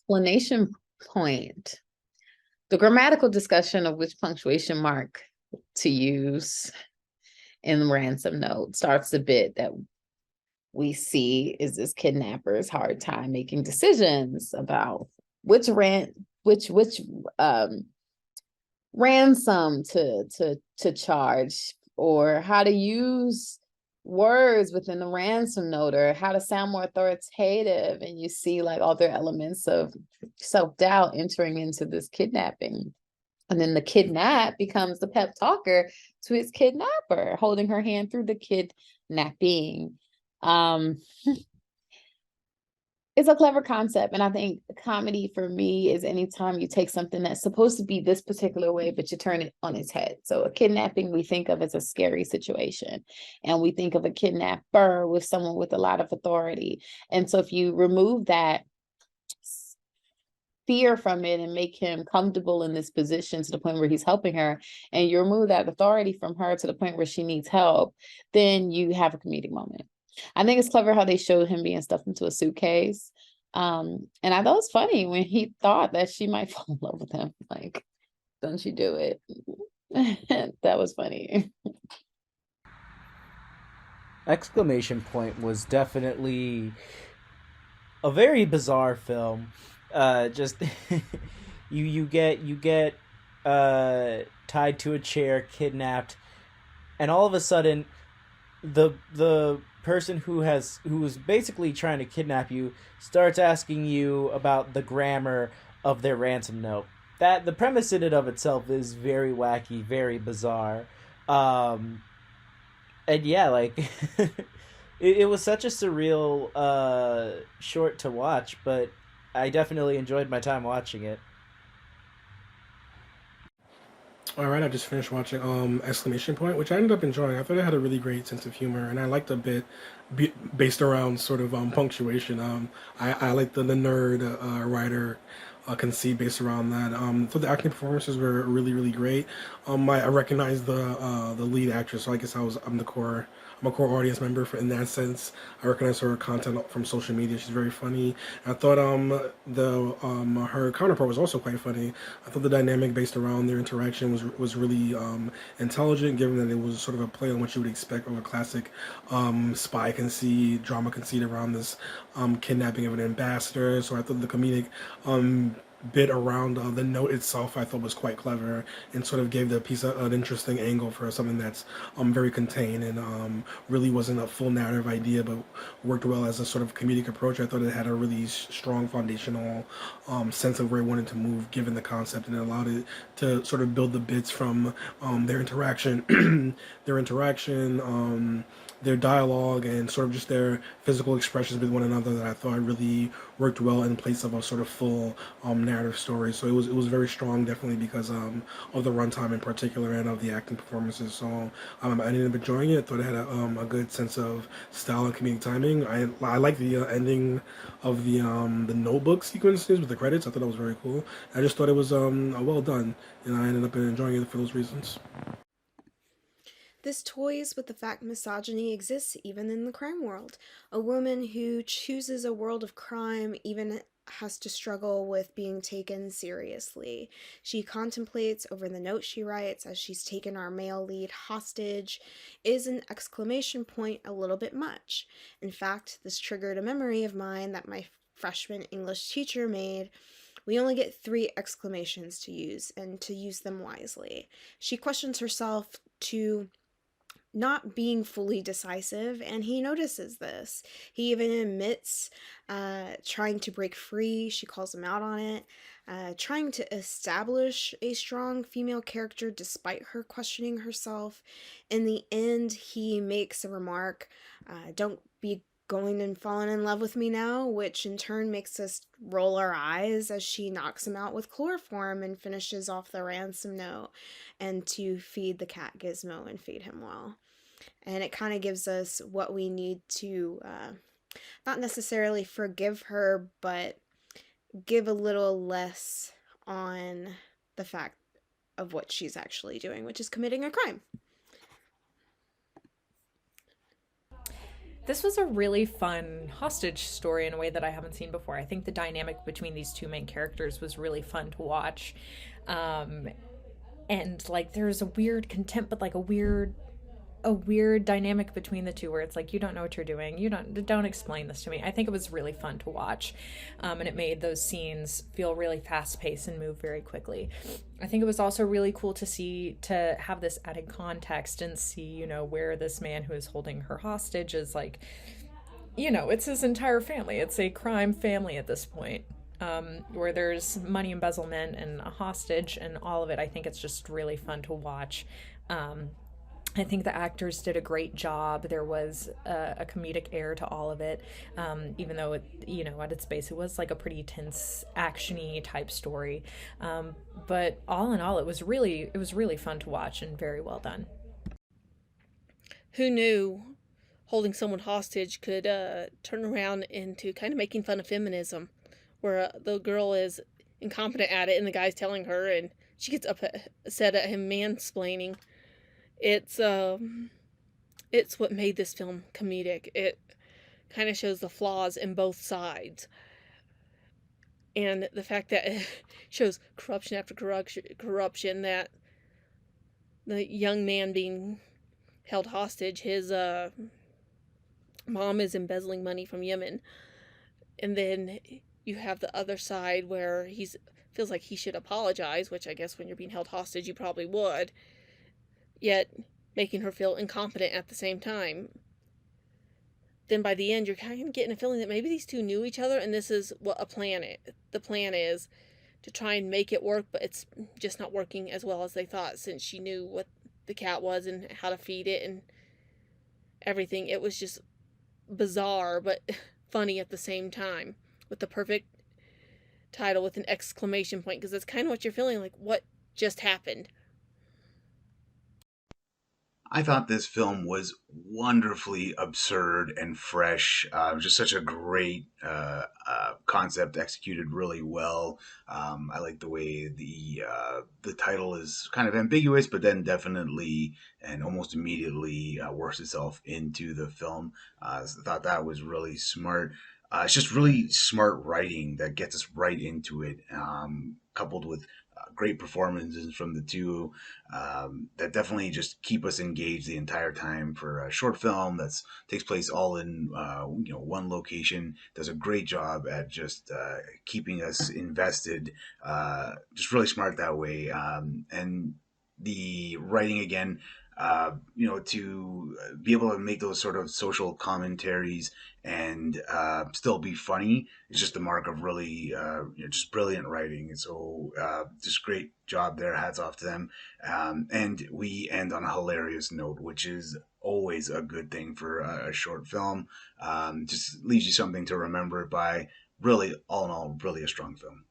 explanation point, the grammatical discussion of which punctuation mark to use in the ransom note starts the bit that we see is this kidnapper's hard time making decisions about which ransom to charge, or how to use words within the ransom note, or how to sound more authoritative. And you see like all their elements of self-doubt entering into this kidnapping. And then the kidnap becomes the pep talker to his kidnapper, holding her hand through the kidnapping. It's a clever concept. And I think comedy for me is anytime you take something that's supposed to be this particular way, but you turn it on its head. So a kidnapping we think of as a scary situation. And we think of a kidnapper with someone with a lot of authority. And so if you remove that fear from it and make him comfortable in this position to the point where he's helping her, and you remove that authority from her to the point where she needs help, then you have a comedic moment. I think it's clever how they showed him being stuffed into a suitcase. And I thought it was funny when he thought that she might fall in love with him. Like, don't you do it. That was funny. Exclamation Point was definitely a very bizarre film. Just you get tied to a chair, kidnapped, and all of a sudden the person who's basically trying to kidnap you starts asking you about the grammar of their ransom note. That the premise in and of itself is very wacky, very bizarre. Um, and yeah, like it was such a surreal short to watch, but I definitely enjoyed my time watching it. All right, I just finished watching Exclamation Point, which I ended up enjoying. I thought it had a really great sense of humor, and I liked a bit based around sort of punctuation. I like the nerd writer conceit based around that. So the acting performances were really really great. I recognized the lead actress, so I guess I'm a core audience member in that sense. I recognize her content from social media. She's very funny. I thought the her counterpart was also quite funny. I thought the dynamic based around their interaction was really intelligent, given that it was sort of a play on what you would expect of a classic spy conceit, drama conceit around this kidnapping of an ambassador. So I thought the comedic bit around the note itself I thought was quite clever, and sort of gave the piece an interesting angle for something that's very contained and really wasn't a full narrative idea, but worked well as a sort of comedic approach. I thought it had a really strong foundational sense of where it wanted to move given the concept, and it allowed it to sort of build the bits from their interaction their interaction their dialogue and sort of just their physical expressions with one another, that I thought really worked well in place of a sort of full narrative story. So it was very strong, definitely because of the runtime in particular and of the acting performances. So I ended up enjoying it. I thought it had a good sense of style and comedic timing. I like the ending of the notebook sequences with the credits. I thought that was very cool. I just thought it was well done, and I ended up enjoying it for those reasons. This toys with the fact misogyny exists even in the crime world. A woman who chooses a world of crime even has to struggle with being taken seriously. She contemplates over the note she writes as she's taken our male lead hostage. Is an exclamation point a little bit much? In fact, this triggered a memory of mine that my freshman English teacher made. We only get 3 exclamations to use, and to use them wisely. She questions herself to not being fully decisive, and he notices this. He even admits trying to break free. She calls him out on it. Trying to establish a strong female character despite her questioning herself. In the end, he makes a remark, don't be going and falling in love with me now, which in turn makes us roll our eyes as she knocks him out with chloroform and finishes off the ransom note, and to feed the cat Gizmo and feed him well. And it kind of gives us what we need to not necessarily forgive her, but give a little less on the fact of what she's actually doing, which is committing a crime. This was a really fun hostage story in a way that I haven't seen before. I think the dynamic between these two main characters was really fun to watch. Um, and like there's a weird contempt, but like a weird dynamic between the two where it's like you don't know what you're doing, you don't explain this to me. I think it was really fun to watch, and it made those scenes feel really fast paced and move very quickly. I think it was also really cool to have this added context and see, where this man who is holding her hostage is like, it's his entire family. It's a crime family at this point, where there's money embezzlement and a hostage and all of it. I think it's just really fun to watch. I think the actors did a great job. There was a comedic air to all of it, even though at its base, it was like a pretty tense, actiony type story. But all in all, it was really fun to watch and very well done. Who knew holding someone hostage could turn around into kind of making fun of feminism, where the girl is incompetent at it and the guy's telling her, and she gets upset at him mansplaining. It's what made this film comedic. It kind of shows the flaws in both sides, and the fact that it shows corruption after corruption, that the young man being held hostage, his mom is embezzling money from Yemen, and then you have the other side where he's feels like he should apologize, which I guess when you're being held hostage you probably would, yet making her feel incompetent at the same time. Then by the end, you're kind of getting a feeling that maybe these two knew each other, and this is what the plan is to try and make it work, but it's just not working as well as they thought, since she knew what the cat was and how to feed it and everything. It was just bizarre, but funny at the same time, with the perfect title with an exclamation point, because that's kind of what you're feeling like, what just happened. I thought this film was wonderfully absurd and fresh. Just such a great concept, executed really well. I like the way the title is kind of ambiguous, but then definitely and almost immediately works itself into the film. So I thought that was really smart. It's just really smart writing that gets us right into it, coupled with great performances from the two that definitely just keep us engaged the entire time for a short film that's takes place all in one location. Does a great job at just keeping us invested. Just really smart that way, and the writing again. To be able to make those sort of social commentaries and still be funny is just the mark of really just brilliant writing. And so just great job there. Hats off to them. And we end on a hilarious note, which is always a good thing for a short film. Just leaves you something to remember by. Really, all in all, really a strong film.